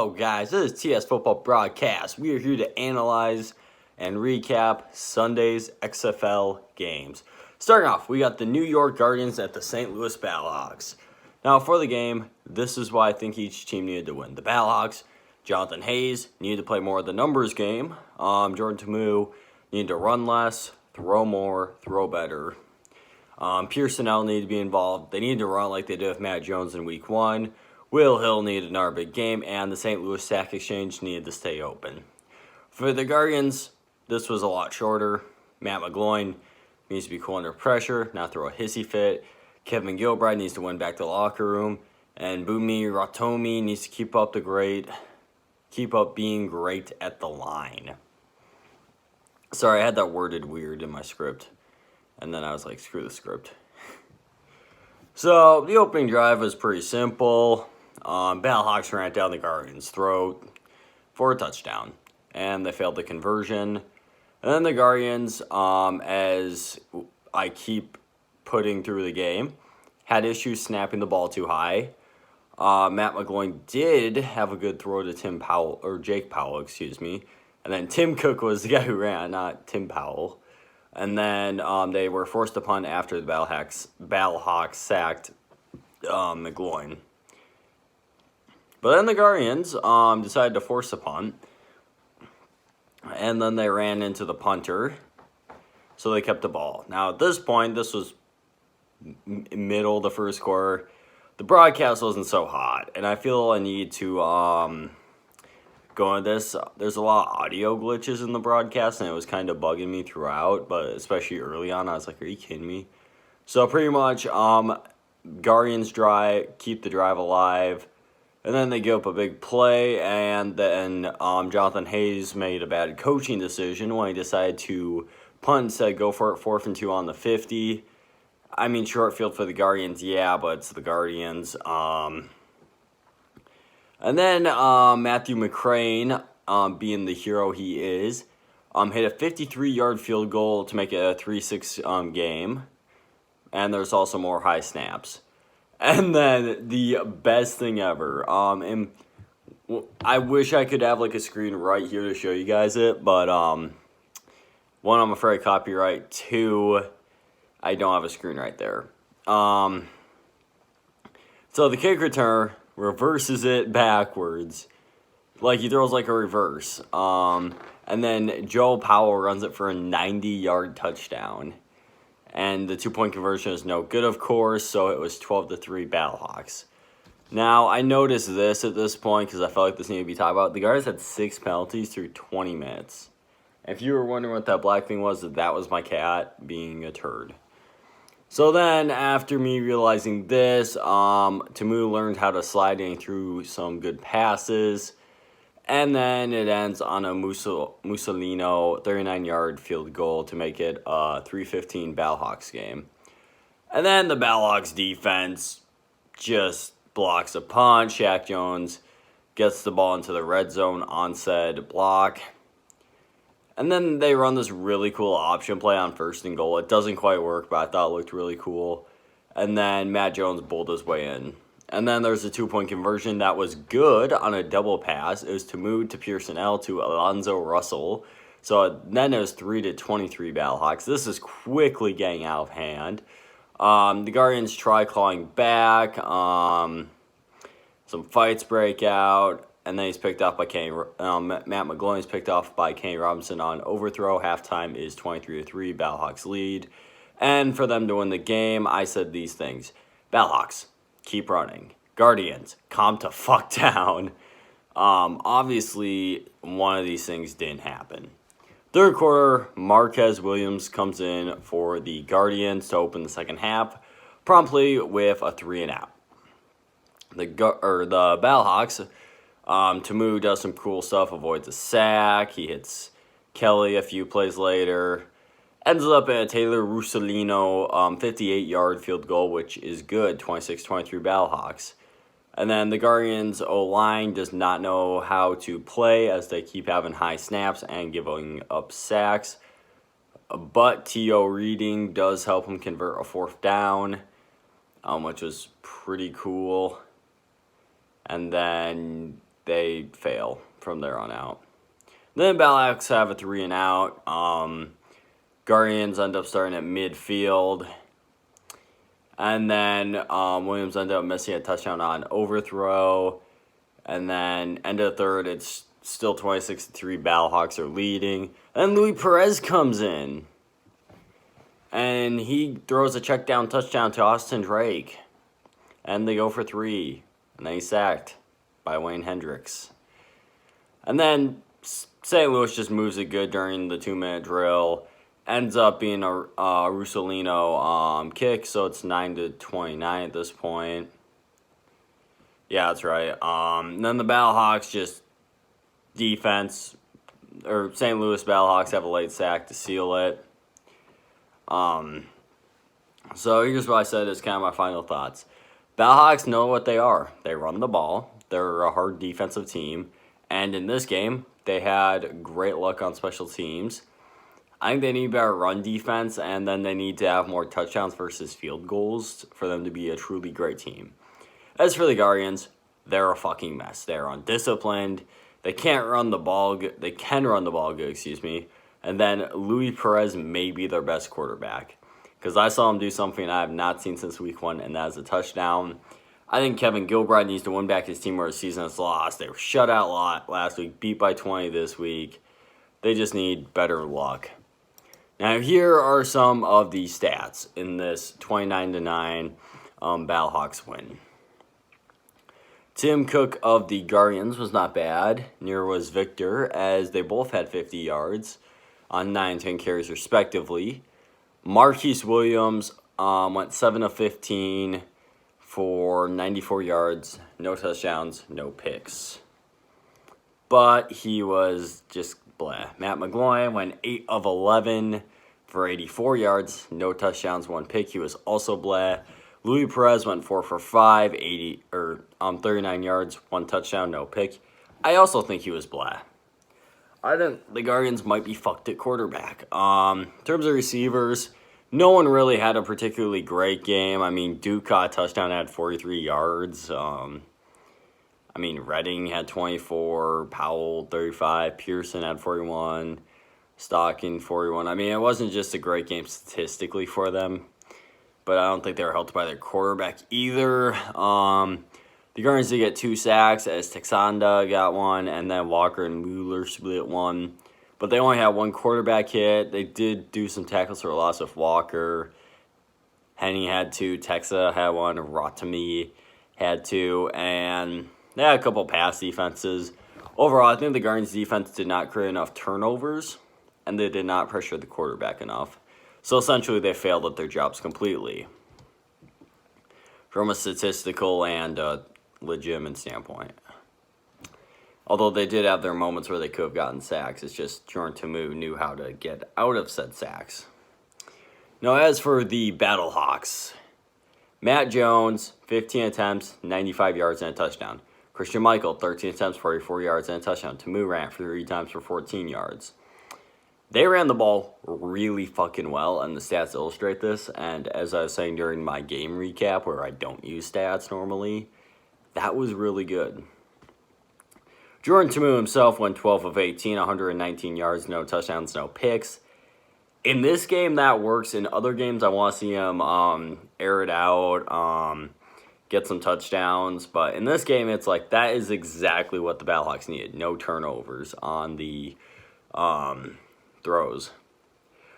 Hello guys, this is TS Football Broadcast. We are here to analyze and recap Sunday's XFL games. Starting off, we got the New York Guardians at the St. Louis Battlehawks. Now for the game, this is why I think each team needed to win. The Battlehawks, Jonathan Hayes needed to play more of the numbers game. Jordan Ta'amu needed to run less, throw more, throw better. Pearson L needed to be involved. They needed to run like they did with Matt Jones in Week 1. Will Hill needed another big game, and the St. Louis Sack Exchange needed to stay open. For the Guardians, this was a lot shorter. Matt McGloin needs to be cool under pressure, not throw a hissy fit. Kevin Gilbride needs to win back the locker room. And Bumi Ratomi needs to keep up being great at the line. Sorry, I had that worded weird in my script. And then I was like, screw the script. So, the opening drive was pretty simple. Battlehawks ran down the Guardians' throat for a touchdown, and they failed the conversion. And then the Guardians, as I keep putting through the game, had issues snapping the ball too high. Matt McGloin did have a good throw to Jake Powell, and then Tim Cook was the guy who ran, not Tim Powell. And then they were forced to punt after the Battlehawks sacked McGloin. But then the Guardians decided to force a punt. And then they ran into the punter. So they kept the ball. Now at this point, this was middle of the first quarter. The broadcast wasn't so hot. And I feel a need to go into this. There's a lot of audio glitches in the broadcast. And it was kind of bugging me throughout. But especially early on, I was like, are you kidding me? So pretty much, Guardians keep the drive alive. And then they give up a big play, and then Jonathan Hayes made a bad coaching decision when he decided to punt instead, go for it 4th and 2 on the 50. I mean, short field for the Guardians, yeah, but it's the Guardians. And then Matthew McCrane, being the hero he is, hit a 53-yard field goal to make it a 3-6 game. And there's also more high snaps. And then the best thing ever, and I wish I could have like a screen right here to show you guys it, but 1, I'm afraid of copyright. 2, I don't have a screen right there. So the kick returner reverses it backwards, like he throws like a reverse. And then Joe Powell runs it for a 90-yard touchdown. And the 2-point conversion is no good, of course, so it was 12-3 Battlehawks. Now, I noticed this at this point because I felt like this needed to be talked about. The Guardians had 6 penalties through 20 minutes. If you were wondering what that black thing was, that was my cat being a turd. So then, after me realizing this, Ta'amu learned how to slide in through some good passes. And then it ends on a Mussolino 39-yard field goal to make it a 3-15 Battlehawks game. And then the Battlehawks defense just blocks a punt. Shaq Jones gets the ball into the red zone on said block. And then they run this really cool option play on 1st and goal. It doesn't quite work, but I thought it looked really cool. And then Matt Jones bowled his way in. And then there's a 2-point conversion that was good on a double pass. It was Ta'amu to Pearson L to Alonzo Russell. So then it was 3-23 Battlehawks. This is quickly getting out of hand. The Guardians try clawing back. Some fights break out. And then he's picked off by Matt McGloin is picked off by Kenny Robinson on overthrow. Halftime is 23-3. Battlehawks lead. And for them to win the game, I said these things. Battlehawks, keep running. Guardians, calm to fuck down. Obviously, one of these things didn't happen. Third quarter, Marquez Williams comes in for the Guardians to open the second half, promptly with a 3-and-out. The Battlehawks, Ta'amu does some cool stuff, avoids a sack. He hits Kelly a few plays later. Ends up at a Taylor Russolino 58-yard field goal, which is good, 26-23 Battlehawks. And then the Guardians' O-line does not know how to play as they keep having high snaps and giving up sacks. But T.O. Reading does help him convert a 4th down, which was pretty cool. And then they fail from there on out. Then Battlehawks have a 3 and out. Guardians end up starting at midfield. And then Williams ended up missing a touchdown on overthrow. And then end of the third, it's still 26-3. Battlehawks are leading. And Luis Perez comes in. And he throws a check down touchdown to Austin Drake. And they go for 3. And then he's sacked by Wayne Hendricks. And then St. Louis just moves it good during the 2-minute drill. Ends up being a Russolino kick, so it's 9-29 at this point. Yeah, that's right. Then the Battlehawks just defense, or St. Louis Battlehawks have a late sack to seal it. So here's what I said is kind of my final thoughts. Battlehawks know what they are. They run the ball. They're a hard defensive team. And in this game, they had great luck on special teams. I think they need better run defense, and then they need to have more touchdowns versus field goals for them to be a truly great team. As for the Guardians, they're a fucking mess. They're undisciplined. They can't run the ball. They can run the ball good, And then Luis Perez may be their best quarterback. Because I saw him do something I have not seen since week 1, and that is a touchdown. I think Kevin Gilbride needs to win back his team where his season is lost. They were shut out last week, beat by 20 this week. They just need better luck. Now, here are some of the stats in this 29-9 Battlehawks win. Tim Cook of the Guardians was not bad. Near was Victor, as they both had 50 yards on 9 and 10 carries respectively. Marquise Williams went 7 of 15 for 94 yards, no touchdowns, no picks. But he was just blah. Matt McGloin went 8 of 11 for 84 yards, no touchdowns, 1 pick. He was also blah. Luis Perez went 4 for 5, 39 yards, 1 touchdown, no pick. I also think he was blah. I think the Guardians might be fucked at quarterback. In terms of receivers, no one really had a particularly great game. I mean, Duke caught a touchdown, had 43 yards. Redding had 24, Powell 35, Pearson had 41, Stocking 41. It wasn't just a great game statistically for them, but I don't think they were helped by their quarterback either. The Guardians did get 2 sacks, as Texanda got 1, and then Walker and Mueller split 1. But they only had 1 quarterback hit. They did do some tackles for a loss with Walker. Henny had 2, Texa had 1, Rotami had 2, and they had a couple pass defenses. Overall, I think the Guardians' defense did not create enough turnovers, and they did not pressure the quarterback enough. So essentially, they failed at their jobs completely from a statistical and legitimate standpoint. Although they did have their moments where they could have gotten sacks. It's just Jordan Tamu knew how to get out of said sacks. Now, as for the Battlehawks, Matt Jones, 15 attempts, 95 yards, and a touchdown. Christian Michael, 13 attempts, 44 yards, and a touchdown. Tamu ran 3 times for 14 yards. They ran the ball really fucking well, and the stats illustrate this. And as I was saying during my game recap, where I don't use stats normally, that was really good. Jordan Tamu himself went 12 of 18, 119 yards, no touchdowns, no picks. In this game, that works. In other games, I want to see him air it out, get some touchdowns. But in this game, it's like that is exactly what the Battlehawks needed. No turnovers on the throws.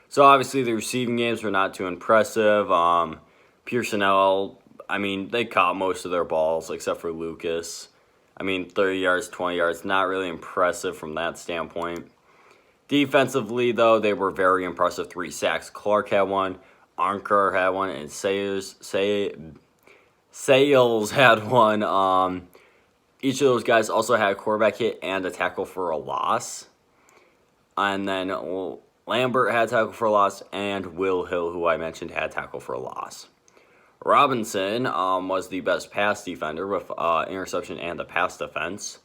So obviously, the receiving games were not too impressive. Pearsonell, they caught most of their balls except for Lucas. 30 yards, 20 yards, not really impressive from that standpoint. Defensively, though, they were very impressive. 3 sacks. Clark had 1, Anker had 1, and Sales had 1. Each of those guys also had a quarterback hit and a tackle for a loss. And then Lambert had a tackle for a loss, and Will Hill, who I mentioned, had a tackle for a loss. Robinson was the best pass defender with interception and a pass defense.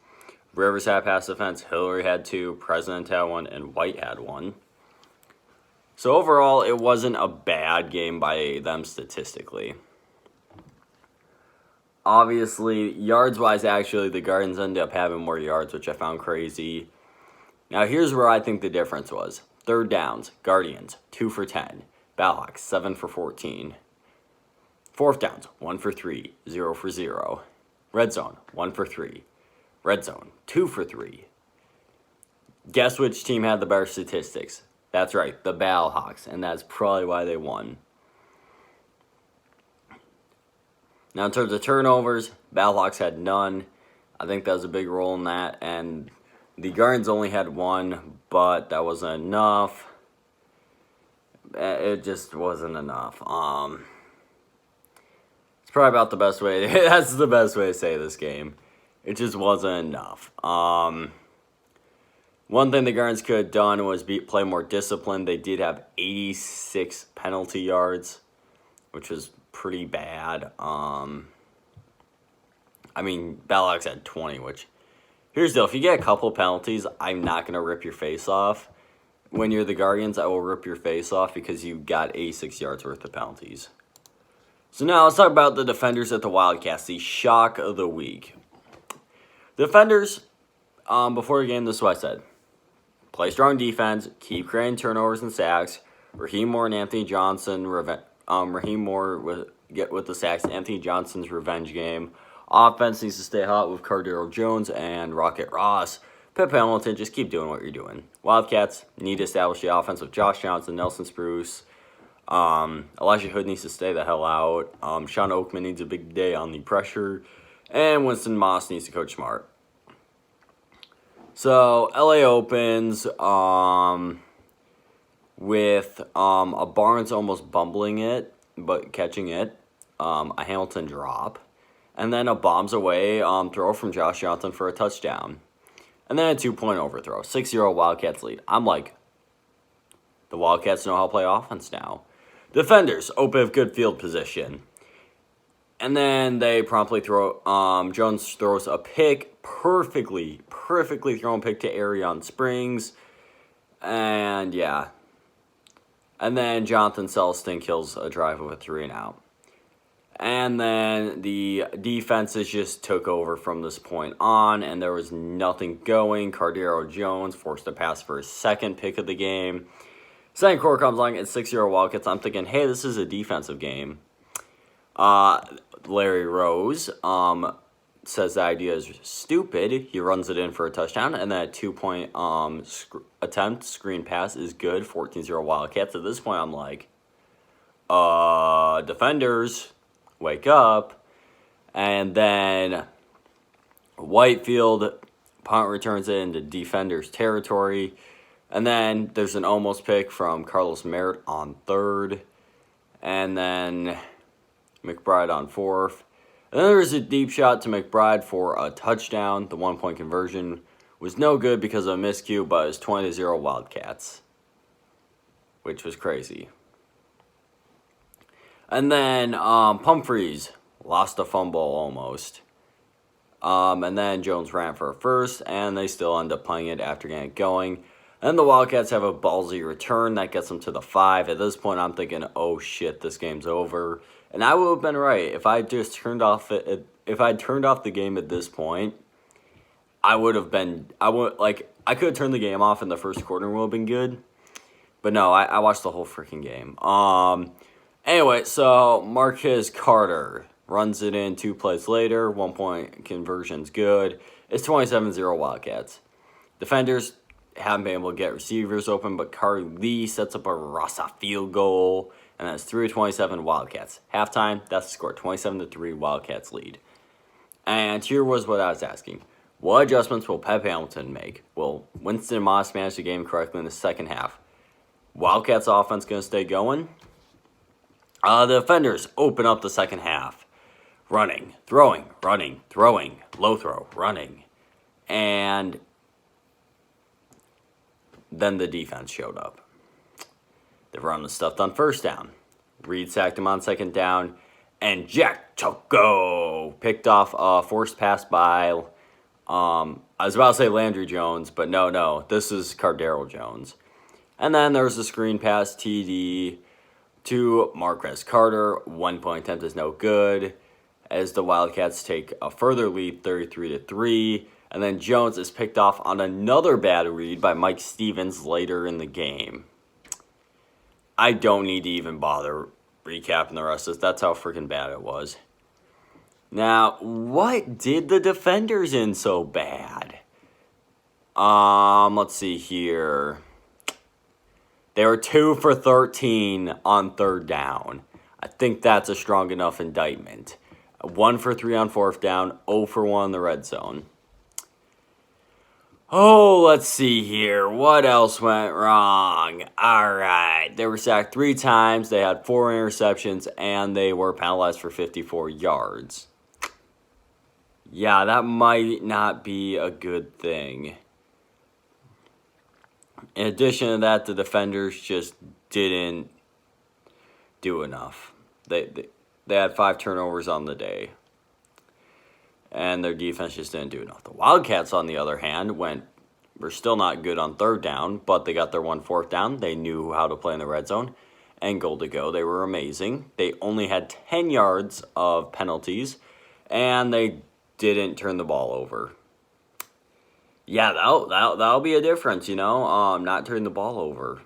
Rivers had pass defense, Hillary had 2, President had 1, and White had 1. So overall, it wasn't a bad game by them statistically. Obviously, yards-wise, actually, the Guardians ended up having more yards, which I found crazy. Now, here's where I think the difference was. Third downs, Guardians, 2 for 10. Battlehawks, 7 for 14. Fourth downs, 1 for 3, 0 for 0. Red zone, 1 for 3. Red zone, 2 for 3. Guess which team had the better statistics? That's right, the Battlehawks, and that's probably why they won. Now, in terms of turnovers, Battlehawks had none. I think that was a big role in that. And the Guardians only had 1, but that wasn't enough. It just wasn't enough. It's probably about the best way. That's the best way to say this game. It just wasn't enough. One thing the Guardians could have done was play more disciplined. They did have 86 penalty yards, which was pretty bad. Battlehawks had 20, which, here's the deal. If you get a couple penalties, I'm not going to rip your face off. When you're the Guardians, I will rip your face off because you got 86 yards worth of penalties. So now let's talk about the defenders at the Wildcats, the shock of the week. The defenders, before the game, this is what I said. Play strong defense, keep creating turnovers and sacks. Raheem Moore and Anthony Johnson, Raheem Moore get with the sacks. Anthony Johnson's revenge game. Offense needs to stay hot with Cardero Jones and Rocket Ross. Pip Hamilton, just keep doing what you're doing. Wildcats need to establish the offense with Josh Johnson, Nelson Spruce. Elijah Hood needs to stay the hell out. Sean Oakman needs a big day on the pressure. And Winston Moss needs to coach smart. So, LA opens with a Barnes almost bumbling it, but catching it. A Hamilton drop. And then a bombs away throw from Josh Johnson for a touchdown. And then a 2-point overthrow. 6-0 Wildcats lead. I'm like, the Wildcats know how to play offense now. Defenders open with good field position. And then they promptly throw, Jones throws a pick, perfectly thrown pick to Arion Springs. And yeah. And then Jonathan Celestin kills a drive with a 3-and-out. And then the defenses just took over from this point on, and there was nothing going. Cardero Jones forced a pass for his second pick of the game. Second quarter comes along, it's 6-0 Wildcats. I'm thinking, hey, this is a defensive game. Larry Rose says the idea is stupid. He runs it in for a touchdown, and that 2-point attempt, screen pass, is good. 14-0 Wildcats. At this point, I'm like, defenders, wake up. And then Whitefield punt returns it into defenders' territory. And then there's an almost pick from Carlos Merritt on third. And then McBride on fourth. And then there's a deep shot to McBride for a touchdown. The 1-point conversion was no good because of a miscue, but it was 20-0 Wildcats, which was crazy. And then Pumphrey lost a fumble almost. And then Jones ran for a first, and they still end up playing it after getting it going. And the Wildcats have a ballsy return that gets them to the 5. At this point, I'm thinking, oh shit, this game's over. And I would have been right if I just turned off the game at this point. I could have turned the game off in the first quarter and would have been good. But no, I watched the whole freaking game. Anyway, so Marquez Carter runs it in 2 plays later. 1-point conversion's good. It's 27-0 Wildcats. Defenders haven't been able to get receivers open, but Carter Lee sets up a Rasa field goal, and that's 3-27 Wildcats. Halftime, that's the score, 27-3 Wildcats lead. And here was what I was asking. What adjustments will Pep Hamilton make? Will Winston Moss manage the game correctly in the second half? Wildcats offense going to stay going? The defenders open up the second half. Running, throwing, low throw, running. And then the defense showed up. They run the stuff on first down. Reed sacked him on second down. And Jack Choco picked off a forced pass by, I was about to say Landry Jones, but no, this is Cardero Jones. And then there's a screen pass TD to Marquez Carter. 1-point attempt is no good. as the Wildcats take a further lead, 33-3. And then Jones is picked off on another bad read by Mike Stevens later in the game. I don't need to even bother recapping the rest of this. That's how freaking bad it was. Now, what did the defenders in so bad? Let's see here. They were 2 for 13 on third down. I think that's a strong enough indictment. 1 for 3 on fourth down, 0 for 1 in the red zone. Oh, let's see here. What else went wrong? All right. They were sacked 3 times. They had 4 interceptions, and they were penalized for 54 yards. Yeah, that might not be a good thing. In addition to that, the defenders just didn't do enough. They had 5 turnovers on the day. And their defense just didn't do enough. The Wildcats, on the other hand, were still not good on third down, but they got their 1 fourth down. They knew how to play in the red zone and goal to go. They were amazing. They only had 10 yards of penalties, and they didn't turn the ball over. Yeah, that'll be a difference, not turning the ball over.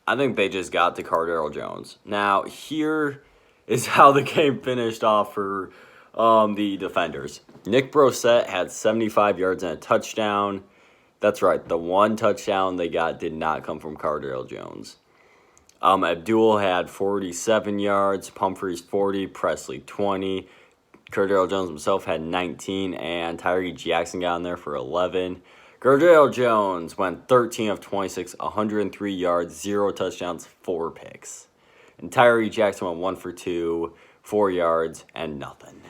I think they just got to Cardale Jones. Now, here is how the game finished off for the defenders. Nick Brossette had 75 yards and a touchdown. That's right, the 1 touchdown they got did not come from Cardale Jones. Abdul had 47 yards, Humphreys 40, Presley 20. Cardale Jones himself had 19, and Tyree Jackson got in there for 11. Cardale Jones went 13 of 26, 103 yards, 0 touchdowns, 4 picks. And Tyree Jackson went 1 for 2, 4 yards, and nothing.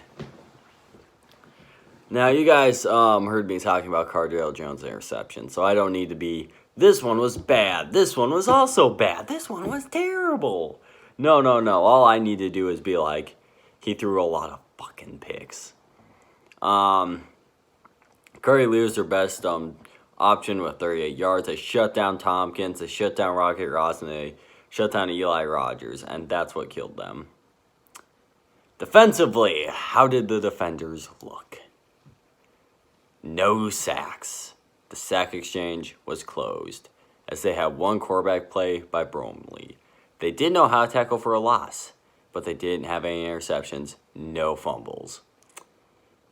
Now, you guys heard me talking about Cardale Jones' interception, so I don't need to be, this one was bad, this one was also bad, this one was terrible. No. All I need to do is be like, he threw a lot of fucking picks. Curry Lee was their best option with 38 yards. They shut down Tompkins, they shut down Rocket Ross, and they shut down Eli Rogers, and that's what killed them. Defensively, how did the defenders look? No sacks. The sack exchange was closed, as they had 1 quarterback play by Bromley. They did know how to tackle for a loss, but they didn't have any interceptions, no fumbles.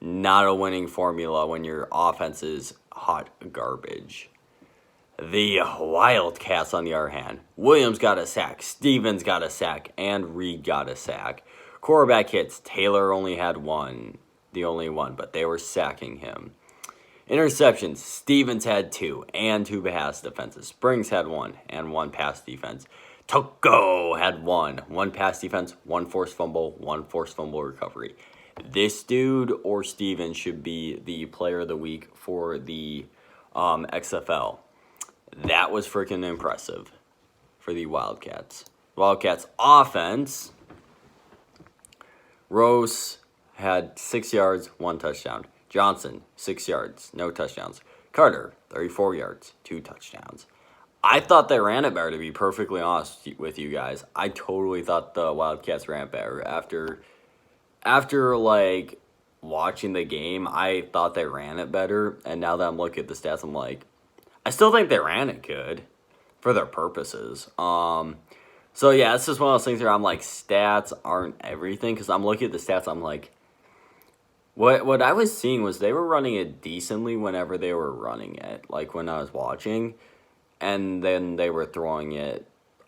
Not a winning formula when your offense is hot garbage. The Wildcats, on the other hand, Williams got a sack, Stevens got a sack, and Reed got a sack. Quarterback hits, Taylor only had 1, the only one, but they were sacking him. Interceptions, Stevens had 2, and 2 pass defenses. Springs had 1, and 1 pass defense. Toko had 1 pass defense, 1 forced fumble, 1 forced fumble recovery. This dude or Stevens should be the player of the week for the XFL. That was freaking impressive for the Wildcats. Wildcats offense, Rose had 6 yards, 1 touchdown. Johnson, 6 yards, no touchdowns. Carter, 34 yards, 2 touchdowns. I thought they ran it better, to be perfectly honest with you guys. I totally thought the Wildcats ran it better. After like, watching the game, I thought they ran it better. And now that I'm looking at the stats, I'm like, I still think they ran it good for their purposes. So, yeah, it's just one of those things where I'm like, stats aren't everything. Because I'm looking at the stats, I'm like, What I was seeing was they were running it decently whenever they were running it, like when I was watching, and then they were throwing it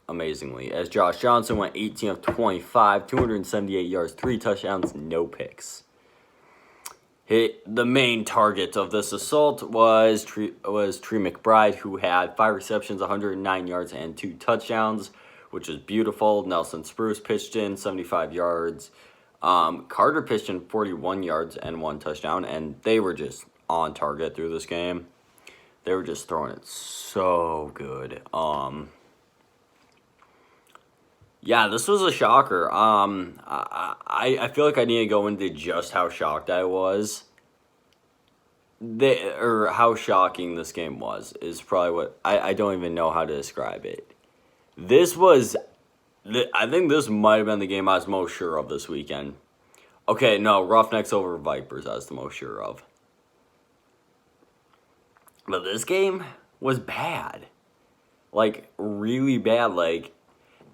amazingly. As Josh Johnson went 18 of 25, 278 yards, 3 touchdowns, no picks. The main target of this assault was Tree McBride, who had 5 receptions, 109 yards, and 2 touchdowns, which was beautiful. Nelson Spruce pitched in 75 yards. Carter pitched in 41 yards and 1 touchdown, and they were just on target through this game. They were just throwing it so good. Yeah, this was a shocker. I feel like I need to go into just how shocked I was. Or how shocking this game was is probably what I don't even know how to describe it. I think this might have been the game I was most sure of this weekend. Okay, no, Roughnecks over Vipers, I was the most sure of. But this game was bad. Like, really bad. Like,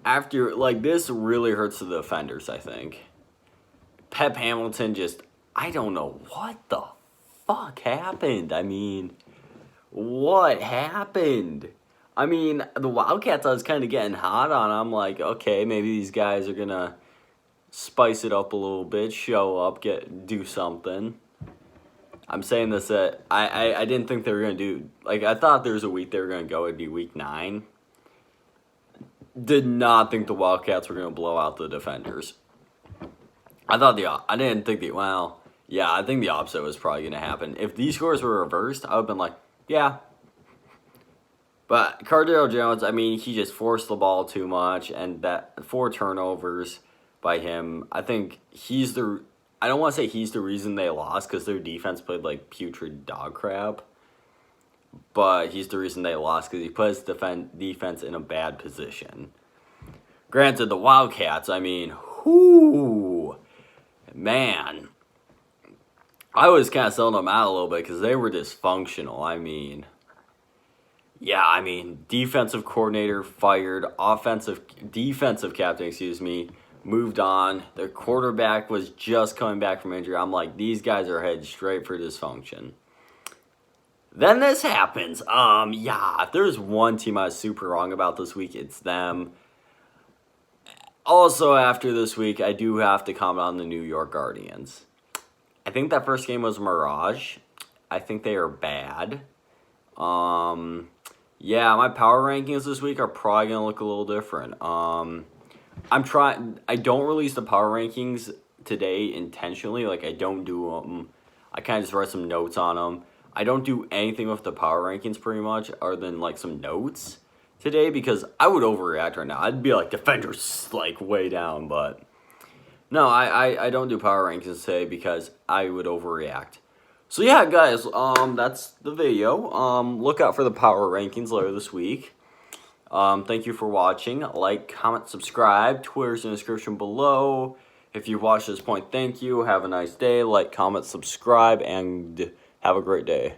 after, like, this really hurts the defenders, I think. Pep Hamilton just, I don't know what the fuck happened. I mean, what happened? I mean, the Wildcats, I was kind of getting hot on. I'm like, okay, maybe these guys are going to spice it up a little bit, show up, do something. I'm saying this that I didn't think they were going to do, like, I thought there was a week they were going to go, it'd be week 9. Did not think the Wildcats were going to blow out the defenders. I didn't think I think the opposite was probably going to happen. If these scores were reversed, I would have been like, yeah. But Cardale Jones, I mean, he just forced the ball too much, and that 4 turnovers by him, I think I don't want to say he's the reason they lost, because their defense played like putrid dog crap. But he's the reason they lost, because he put his defense in a bad position. Granted, the Wildcats, I mean, man, I was kind of selling them out a little bit because they were dysfunctional. I mean, defensive coordinator fired, defensive captain, moved on. Their quarterback was just coming back from injury. I'm like, these guys are headed straight for dysfunction. Then this happens. If there's one team I was super wrong about this week, it's them. Also, after this week, I do have to comment on the New York Guardians. I think that first game was Mirage. I think they are bad. My power rankings this week are probably going to look a little different. I don't release the power rankings today intentionally. Like, I don't do them. I kind of just write some notes on them. I don't do anything with the power rankings pretty much other than, like, some notes today because I would overreact right now. I'd be like, defenders, like, way down, but no, I don't do power rankings today because I would overreact. So yeah, guys, that's the video. Look out for the power rankings later this week. Thank you for watching. Like, comment, subscribe. Twitter's in the description below. If you've watched this point, thank you. Have a nice day. Like, comment, subscribe, and have a great day.